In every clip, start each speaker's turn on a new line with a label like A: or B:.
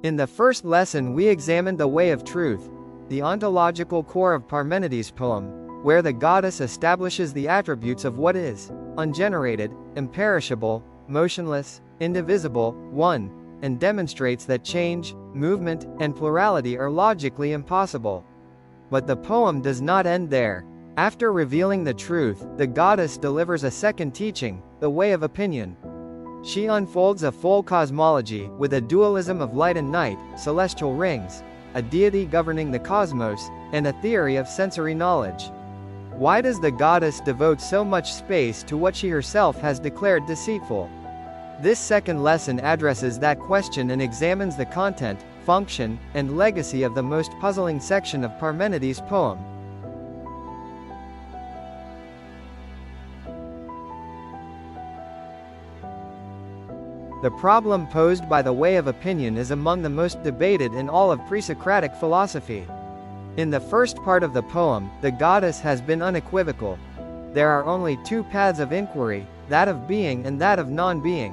A: In the first lesson we examined the way of truth, the ontological core of Parmenides' poem, where the goddess establishes the attributes of what is, ungenerated, imperishable, motionless, indivisible, one, and demonstrates that change, movement, and plurality are logically impossible. But the poem does not end there. After revealing the truth, the goddess delivers a second teaching, the way of opinion. She unfolds a full cosmology, with a dualism of light and night, celestial rings, a deity governing the cosmos, and a theory of sensory knowledge. Why does the goddess devote so much space to what she herself has declared deceitful? This second lesson addresses that question and examines the content, function, and legacy of the most puzzling section of Parmenides' poem. The problem posed by the way of opinion is among the most debated in all of Presocratic philosophy. In the first part of the poem, the goddess has been unequivocal. There are only two paths of inquiry, that of being and that of non-being.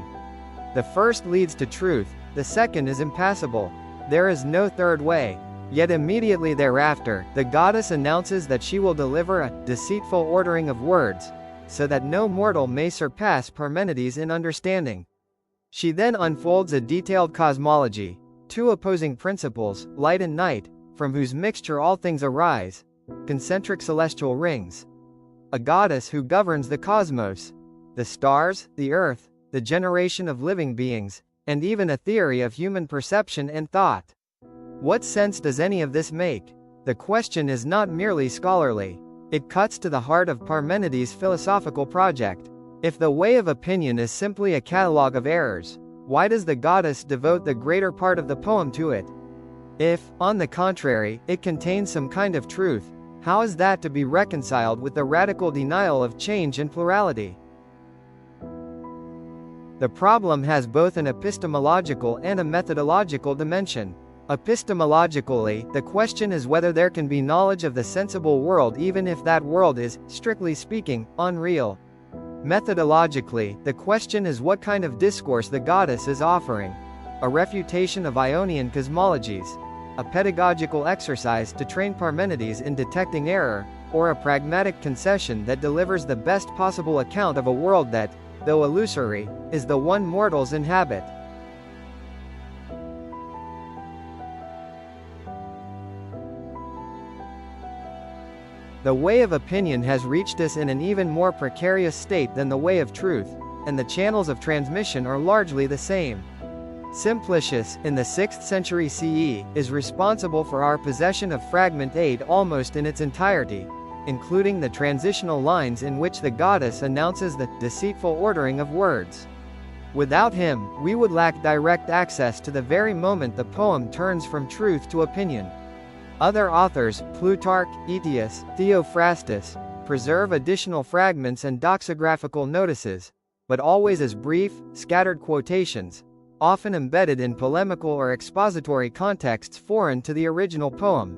A: The first leads to truth, the second is impassable. There is no third way. Yet immediately thereafter, the goddess announces that she will deliver a deceitful ordering of words, so that no mortal may surpass Parmenides in understanding. She then unfolds a detailed cosmology, two opposing principles, light and night, from whose mixture all things arise, concentric celestial rings. A goddess who governs the cosmos, the stars, the earth, the generation of living beings, and even a theory of human perception and thought. What sense does any of this make? The question is not merely scholarly. It cuts to the heart of Parmenides' philosophical project. If the way of opinion is simply a catalogue of errors, why does the goddess devote the greater part of the poem to it? If, on the contrary, it contains some kind of truth, how is that to be reconciled with the radical denial of change and plurality? The problem has both an epistemological and a methodological dimension. Epistemologically, the question is whether there can be knowledge of the sensible world even if that world is, strictly speaking, unreal. Methodologically, the question is what kind of discourse the goddess is offering. A refutation of Ionian cosmologies, a pedagogical exercise to train Parmenides in detecting error, or a pragmatic concession that delivers the best possible account of a world that, though illusory, is the one mortals inhabit. The way of opinion has reached us in an even more precarious state than the way of truth, and the channels of transmission are largely the same. Simplicius, in the 6th century CE, is responsible for our possession of fragment 8 almost in its entirety, including the transitional lines in which the goddess announces the deceitful ordering of words. Without him, we would lack direct access to the very moment the poem turns from truth to opinion. Other authors, Plutarch, Aetius, Theophrastus, preserve additional fragments and doxographical notices, but always as brief, scattered quotations, often embedded in polemical or expository contexts foreign to the original poem.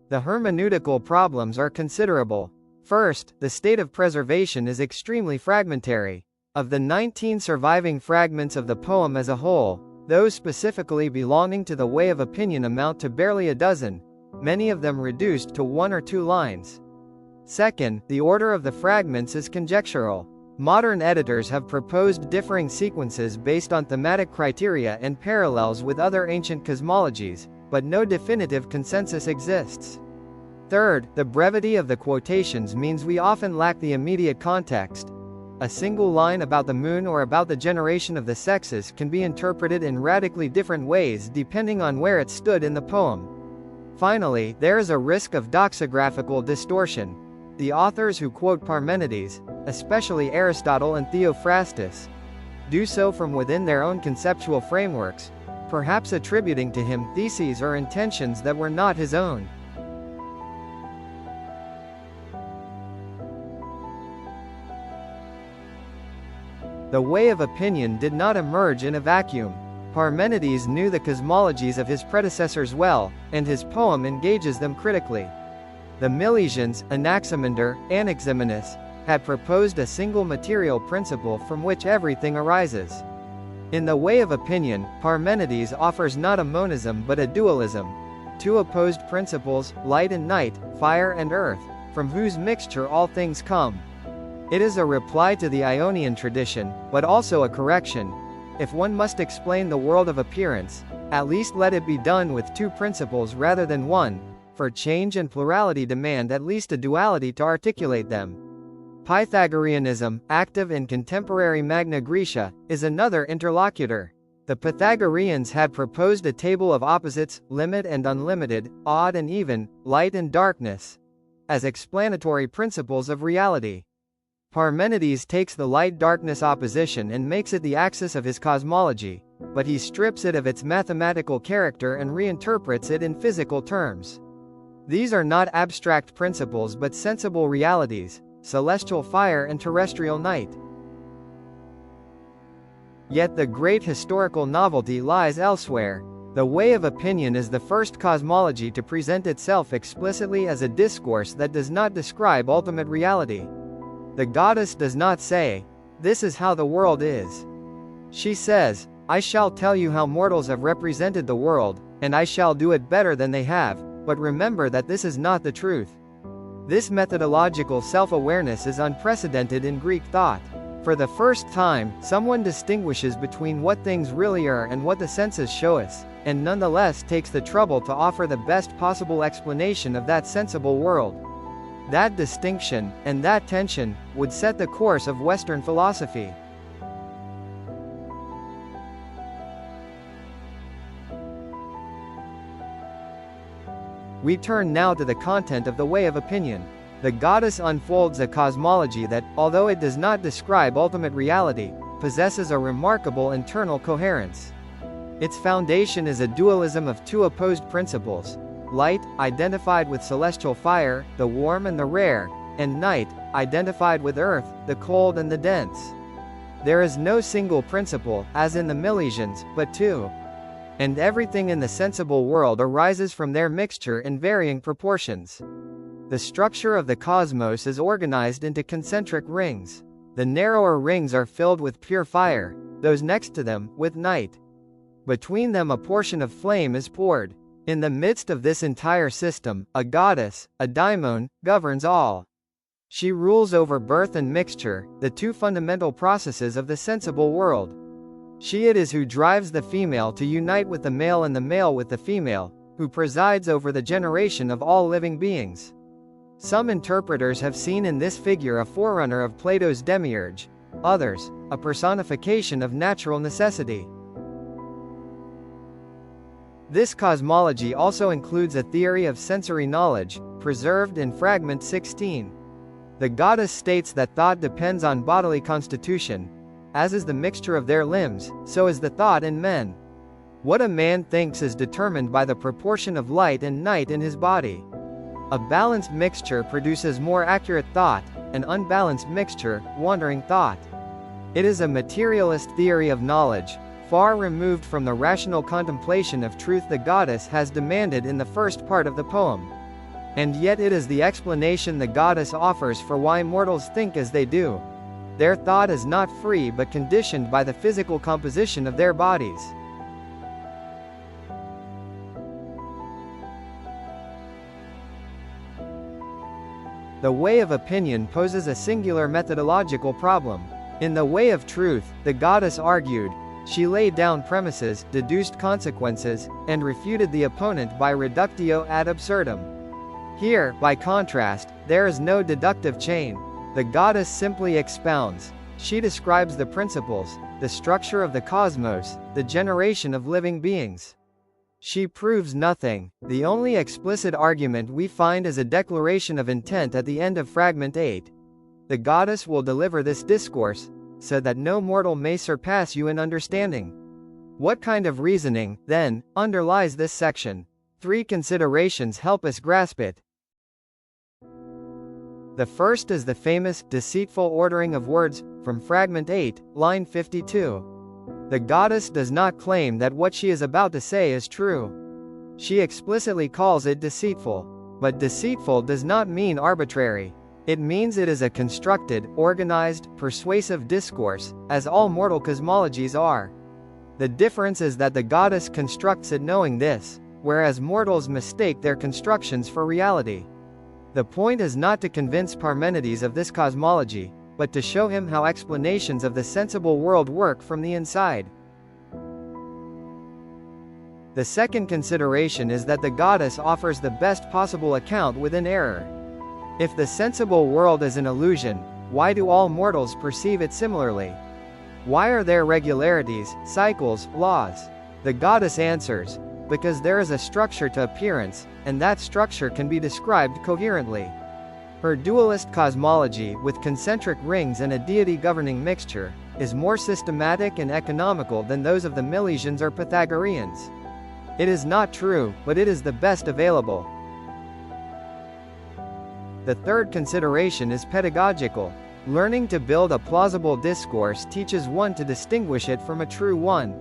A: The hermeneutical problems are considerable. First, the state of preservation is extremely fragmentary. Of the 19 surviving fragments of the poem as a whole, those specifically belonging to the way of opinion amount to barely a dozen, many of them reduced to 1 or 2 lines. Second, the order of the fragments is conjectural. Modern editors have proposed differing sequences based on thematic criteria and parallels with other ancient cosmologies, but no definitive consensus exists. Third, the brevity of the quotations means we often lack the immediate context. A single line about the moon or about the generation of the sexes can be interpreted in radically different ways depending on where it stood in the poem. Finally, there is a risk of doxographical distortion. The authors who quote Parmenides, especially Aristotle and Theophrastus, do so from within their own conceptual frameworks, perhaps attributing to him theses or intentions that were not his own. The way of opinion did not emerge in a vacuum. Parmenides knew the cosmologies of his predecessors well, and his poem engages them critically. The Milesians, Anaximander, Anaximenes, had proposed a single material principle from which everything arises. In the way of opinion, Parmenides offers not a monism but a dualism. Two opposed principles, light and night, fire and earth, from whose mixture all things come. It is a reply to the Ionian tradition, but also a correction. If one must explain the world of appearance, at least let it be done with two principles rather than one, for change and plurality demand at least a duality to articulate them. Pythagoreanism, active in contemporary Magna Graecia, is another interlocutor. The Pythagoreans had proposed a table of opposites, limit and unlimited, odd and even, light and darkness, as explanatory principles of reality. Parmenides takes the light-darkness opposition and makes it the axis of his cosmology, but he strips it of its mathematical character and reinterprets it in physical terms. These are not abstract principles but sensible realities, celestial fire and terrestrial night. Yet the great historical novelty lies elsewhere. The way of opinion is the first cosmology to present itself explicitly as a discourse that does not describe ultimate reality. The goddess does not say, "This is how the world is." She says, "I shall tell you how mortals have represented the world, and I shall do it better than they have, but remember that this is not the truth." This methodological self-awareness is unprecedented in Greek thought. For the first time, someone distinguishes between what things really are and what the senses show us, and nonetheless takes the trouble to offer the best possible explanation of that sensible world. That distinction, and that tension, would set the course of Western philosophy. We turn now to the content of the way of opinion. The goddess unfolds a cosmology that, although it does not describe ultimate reality, possesses a remarkable internal coherence. Its foundation is a dualism of two opposed principles: light, identified with celestial fire, the warm and the rare, and night, identified with earth, the cold and the dense. There is no single principle, as in the Milesians, but two. And everything in the sensible world arises from their mixture in varying proportions. The structure of the cosmos is organized into concentric rings. The narrower rings are filled with pure fire, those next to them, with night. Between them a portion of flame is poured. In the midst of this entire system, a goddess, a daimon, governs all. She rules over birth and mixture, the two fundamental processes of the sensible world. She it is who drives the female to unite with the male and the male with the female, who presides over the generation of all living beings. Some interpreters have seen in this figure a forerunner of Plato's demiurge, others, a personification of natural necessity. This cosmology also includes a theory of sensory knowledge, preserved in Fragment 16. The goddess states that thought depends on bodily constitution. As is the mixture of their limbs, so is the thought in men. What a man thinks is determined by the proportion of light and night in his body. A balanced mixture produces more accurate thought, an unbalanced mixture, wandering thought. It is a materialist theory of knowledge, far removed from the rational contemplation of truth the goddess has demanded in the first part of the poem. And yet it is the explanation the goddess offers for why mortals think as they do. Their thought is not free but conditioned by the physical composition of their bodies. The way of opinion poses a singular methodological problem. In the way of truth, the goddess argued. She laid down premises, deduced consequences, and refuted the opponent by reductio ad absurdum. Here, by contrast, there is no deductive chain. The goddess simply expounds. She describes the principles, the structure of the cosmos, the generation of living beings. She proves nothing. The only explicit argument we find is a declaration of intent at the end of Fragment 8. The goddess will deliver this discourse, so that no mortal may surpass you in understanding. What kind of reasoning, then, underlies this section? 3 considerations help us grasp it. The first is the famous, deceitful ordering of words, from Fragment 8, line 52. The goddess does not claim that what she is about to say is true. She explicitly calls it deceitful. But deceitful does not mean arbitrary. It means it is a constructed, organized, persuasive discourse, as all mortal cosmologies are. The difference is that the goddess constructs it knowing this, whereas mortals mistake their constructions for reality. The point is not to convince Parmenides of this cosmology, but to show him how explanations of the sensible world work from the inside. The second consideration is that the goddess offers the best possible account within error. If the sensible world is an illusion, why do all mortals perceive it similarly? Why are there regularities, cycles, laws? The goddess answers, because there is a structure to appearance, and that structure can be described coherently. Her dualist cosmology, with concentric rings and a deity-governing mixture, is more systematic and economical than those of the Milesians or Pythagoreans. It is not true, but it is the best available. The third consideration is pedagogical. Learning to build a plausible discourse teaches one to distinguish it from a true one.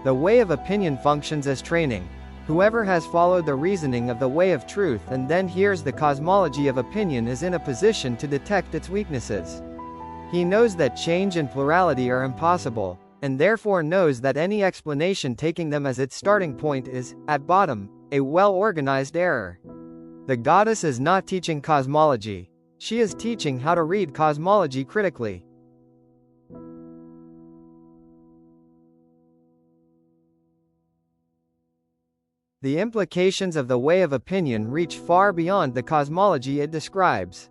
A: The way of opinion functions as training. Whoever has followed the reasoning of the way of truth and then hears the cosmology of opinion is in a position to detect its weaknesses. He knows that change and plurality are impossible, and therefore knows that any explanation taking them as its starting point is, at bottom, a well-organized error. The goddess is not teaching cosmology. She is teaching how to read cosmology critically. The implications of the way of opinion reach far beyond the cosmology it describes.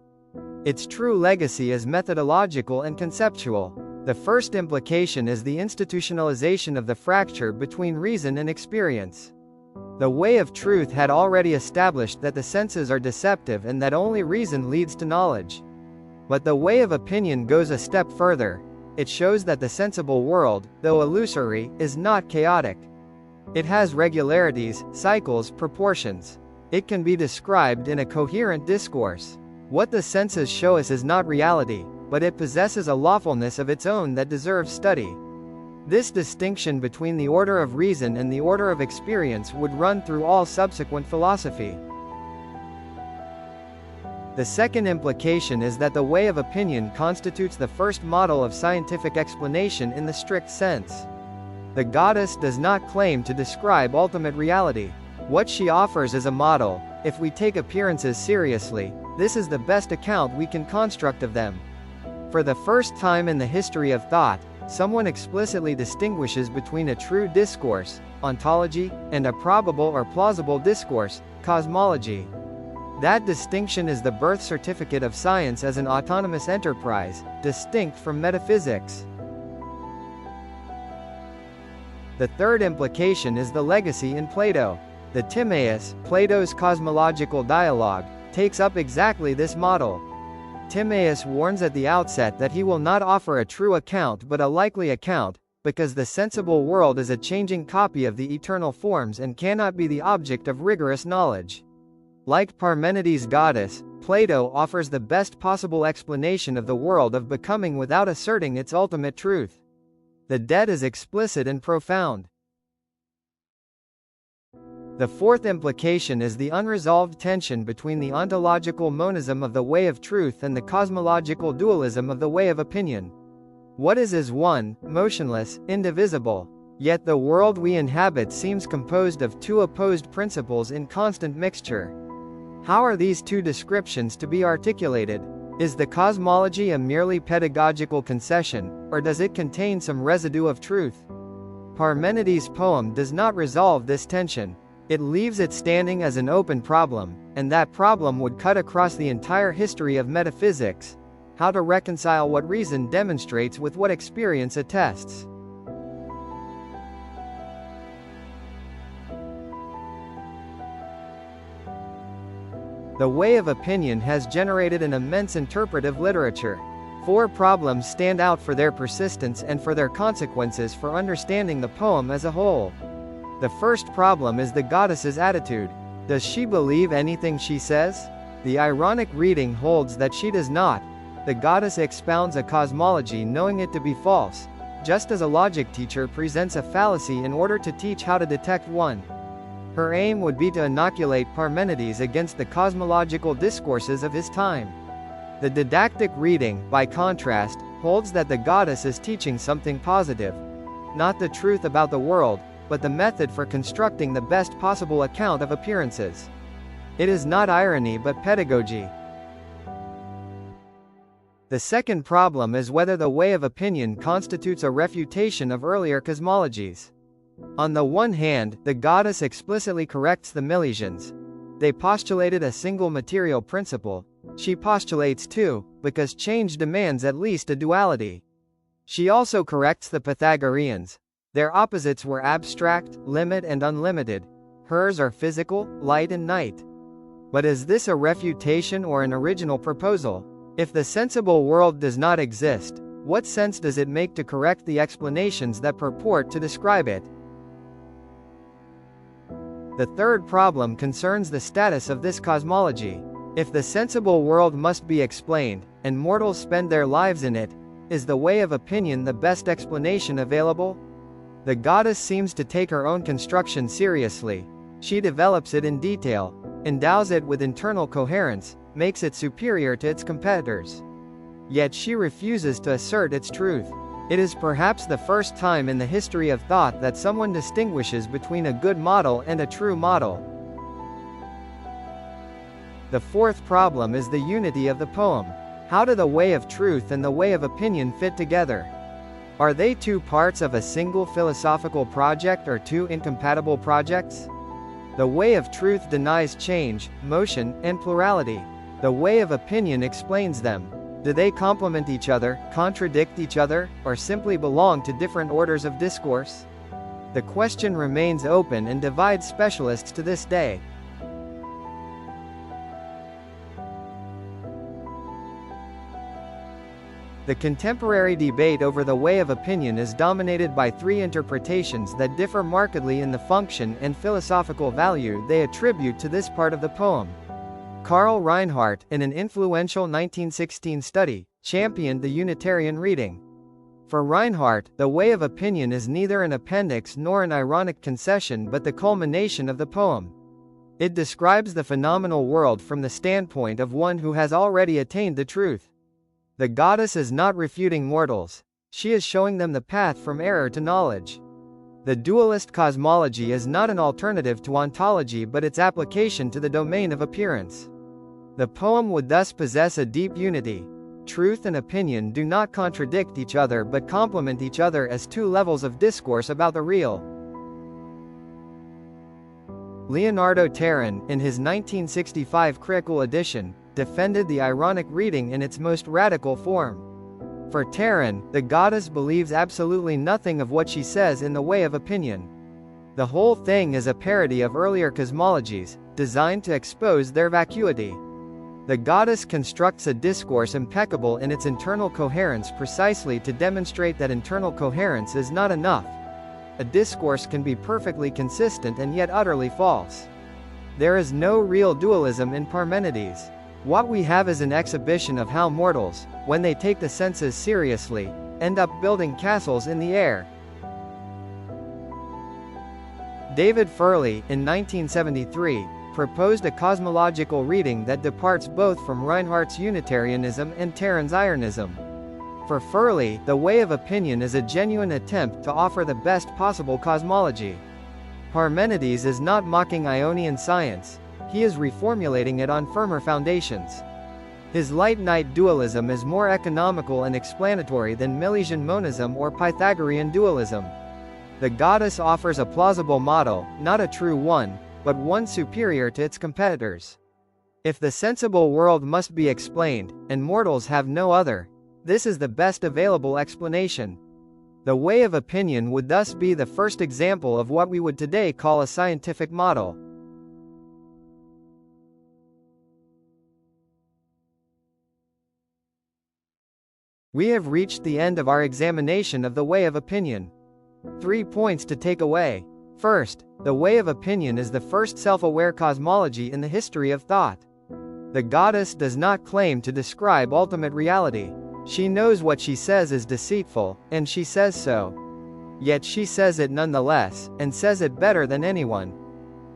A: Its true legacy is methodological and conceptual. The first implication is the institutionalization of the fracture between reason and experience. The way of truth had already established that the senses are deceptive and that only reason leads to knowledge. But the way of opinion goes a step further. It shows that the sensible world, though illusory, is not chaotic. It has regularities, cycles, proportions. It can be described in a coherent discourse. What the senses show us is not reality, but it possesses a lawfulness of its own that deserves study. This distinction between the order of reason and the order of experience would run through all subsequent philosophy. The second implication is that the way of opinion constitutes the first model of scientific explanation in the strict sense. The goddess does not claim to describe ultimate reality. What she offers is a model. If we take appearances seriously, this is the best account we can construct of them. For the first time in the history of thought, someone explicitly distinguishes between a true discourse, ontology, and a probable or plausible discourse, cosmology. That distinction is the birth certificate of science as an autonomous enterprise, distinct from metaphysics. The third implication is the legacy in Plato. The Timaeus, Plato's cosmological dialogue, takes up exactly this model. Timaeus warns at the outset that he will not offer a true account but a likely account, because the sensible world is a changing copy of the eternal forms and cannot be the object of rigorous knowledge. Like Parmenides' goddess, Plato offers the best possible explanation of the world of becoming without asserting its ultimate truth. The debt is explicit and profound. The fourth implication is the unresolved tension between the ontological monism of the way of truth and the cosmological dualism of the way of opinion. What is one, motionless, indivisible. Yet the world we inhabit seems composed of two opposed principles in constant mixture. How are these two descriptions to be articulated? Is the cosmology a merely pedagogical concession, or does it contain some residue of truth? Parmenides' poem does not resolve this tension. It leaves it standing as an open problem, and that problem would cut across the entire history of metaphysics: how to reconcile what reason demonstrates with what experience attests. The way of opinion has generated an immense interpretive literature. 4 problems stand out for their persistence and for their consequences for understanding the poem as a whole. The first problem is the goddess's attitude. Does she believe anything she says? The ironic reading holds that she does not. The goddess expounds a cosmology knowing it to be false, just as a logic teacher presents a fallacy in order to teach how to detect one. Her aim would be to inoculate Parmenides against the cosmological discourses of his time. The didactic reading, by contrast, holds that the goddess is teaching something positive. not the truth about the world, but the method for constructing the best possible account of appearances. It is not irony but pedagogy. The second problem is whether the way of opinion constitutes a refutation of earlier cosmologies. On the one hand, the goddess explicitly corrects the Milesians. They postulated a single material principle. She postulates two, because change demands at least a duality. She also corrects the Pythagoreans. Their opposites were abstract, limit and unlimited. Hers are physical, light and night. But is this a refutation or an original proposal? If the sensible world does not exist, what sense does it make to correct the explanations that purport to describe it? The third problem concerns the status of this cosmology. If the sensible world must be explained, and mortals spend their lives in it, is the way of opinion the best explanation available? The goddess seems to take her own construction seriously. She develops it in detail, endows it with internal coherence, makes it superior to its competitors. Yet she refuses to assert its truth. It is perhaps the first time in the history of thought that someone distinguishes between a good model and a true model. The fourth problem is the unity of the poem. How do the way of truth and the way of opinion fit together? Are they two parts of a single philosophical project or two incompatible projects? The way of truth denies change, motion, and plurality. The way of opinion explains them. Do they complement each other, contradict each other, or simply belong to different orders of discourse? The question remains open and divides specialists to this day. The contemporary debate over the way of opinion is dominated by three interpretations that differ markedly in the function and philosophical value they attribute to this part of the poem. Karl Reinhardt, in an influential 1916 study, championed the Unitarian reading. For Reinhardt, the way of opinion is neither an appendix nor an ironic concession but the culmination of the poem. It describes the phenomenal world from the standpoint of one who has already attained the truth. The goddess is not refuting mortals. She is showing them the path from error to knowledge. The dualist cosmology is not an alternative to ontology but its application to the domain of appearance. The poem would thus possess a deep unity. Truth and opinion do not contradict each other but complement each other as two levels of discourse about the real. Leonardo Terran, in his 1965 critical edition, defended the ironic reading in its most radical form. For Terran, the goddess believes absolutely nothing of what she says in the way of opinion. The whole thing is a parody of earlier cosmologies, designed to expose their vacuity. The goddess constructs a discourse impeccable in its internal coherence precisely to demonstrate that internal coherence is not enough. A discourse can be perfectly consistent and yet utterly false. There is no real dualism in Parmenides. What we have is an exhibition of how mortals, when they take the senses seriously, end up building castles in the air. David Furley, in 1973, proposed a cosmological reading that departs both from Reinhardt's Unitarianism and Terran's Ironism. For Furley, the way of opinion is a genuine attempt to offer the best possible cosmology. Parmenides is not mocking Ionian science. He is reformulating it on firmer foundations. His light-night dualism is more economical and explanatory than Milesian monism or Pythagorean dualism. The goddess offers a plausible model, not a true one, but one superior to its competitors. If the sensible world must be explained, and mortals have no other, this is the best available explanation. The way of opinion would thus be the first example of what we would today call a scientific model. We have reached the end of our examination of the way of opinion. 3 points to take away. First, the way of opinion is the first self-aware cosmology in the history of thought. The goddess does not claim to describe ultimate reality. She knows what she says is deceitful, and she says so. Yet she says it nonetheless, and says it better than anyone.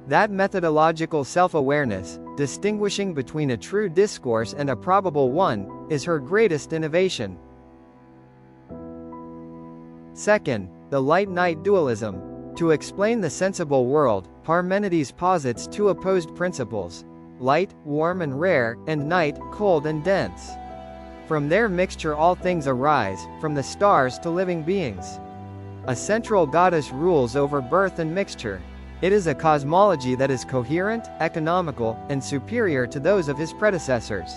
A: That methodological self-awareness, distinguishing between a true discourse and a probable one, is her greatest innovation. Second, the light-night dualism. To explain the sensible world, Parmenides posits two opposed principles: light, warm and rare, and night, cold and dense. From their mixture all things arise, from the stars to living beings. A central goddess rules over birth and mixture. It is a cosmology that is coherent, economical, and superior to those of his predecessors.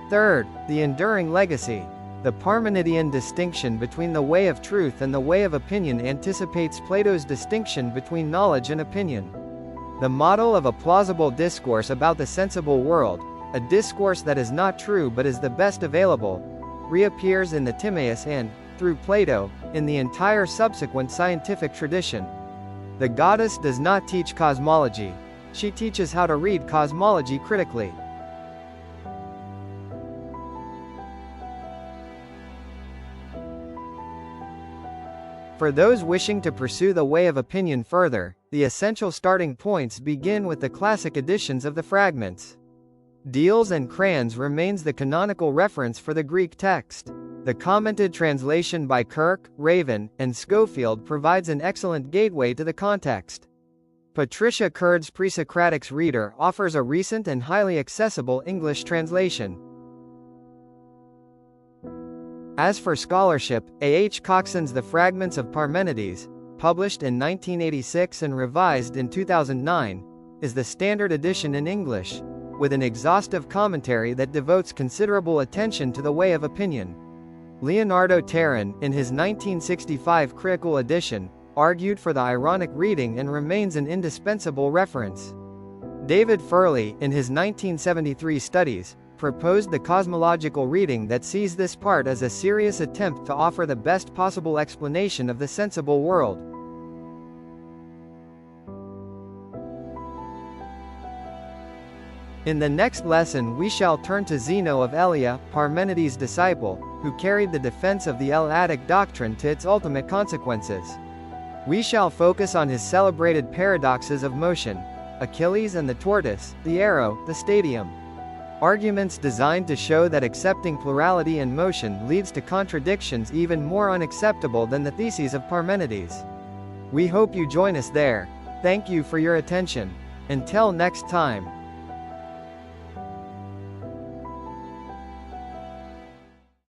A: Third, the enduring legacy. The Parmenidean distinction between the way of truth and the way of opinion anticipates Plato's distinction between knowledge and opinion. The model of a plausible discourse about the sensible world, a discourse that is not true but is the best available, reappears in the Timaeus and, through Plato, in the entire subsequent scientific tradition. The goddess does not teach cosmology. She teaches how to read cosmology critically. For those wishing to pursue the way of opinion further, the essential starting points begin with the classic editions of the fragments. Deals and Crans remains the canonical reference for the Greek text. The commented translation by Kirk, Raven, and Schofield provides an excellent gateway to the context. Patricia Curd's Presocratics Reader offers a recent and highly accessible English translation. As for scholarship, A. H. Coxon's The Fragments of Parmenides, published in 1986 and revised in 2009, is the standard edition in English, with an exhaustive commentary that devotes considerable attention to the way of opinion. Leonardo Terran, in his 1965 critical edition, argued for the ironic reading and remains an indispensable reference. David Furley, in his 1973 studies, proposed the cosmological reading that sees this part as a serious attempt to offer the best possible explanation of the sensible world. In the next lesson we shall turn to Zeno of Elea, Parmenides' disciple, who carried the defense of the Eleatic doctrine to its ultimate consequences. We shall focus on his celebrated paradoxes of motion: Achilles and the tortoise, the arrow, the stadium. Arguments designed to show that accepting plurality in motion leads to contradictions even more unacceptable than the theses of Parmenides. We hope you join us there. Thank you for your attention. Until next time.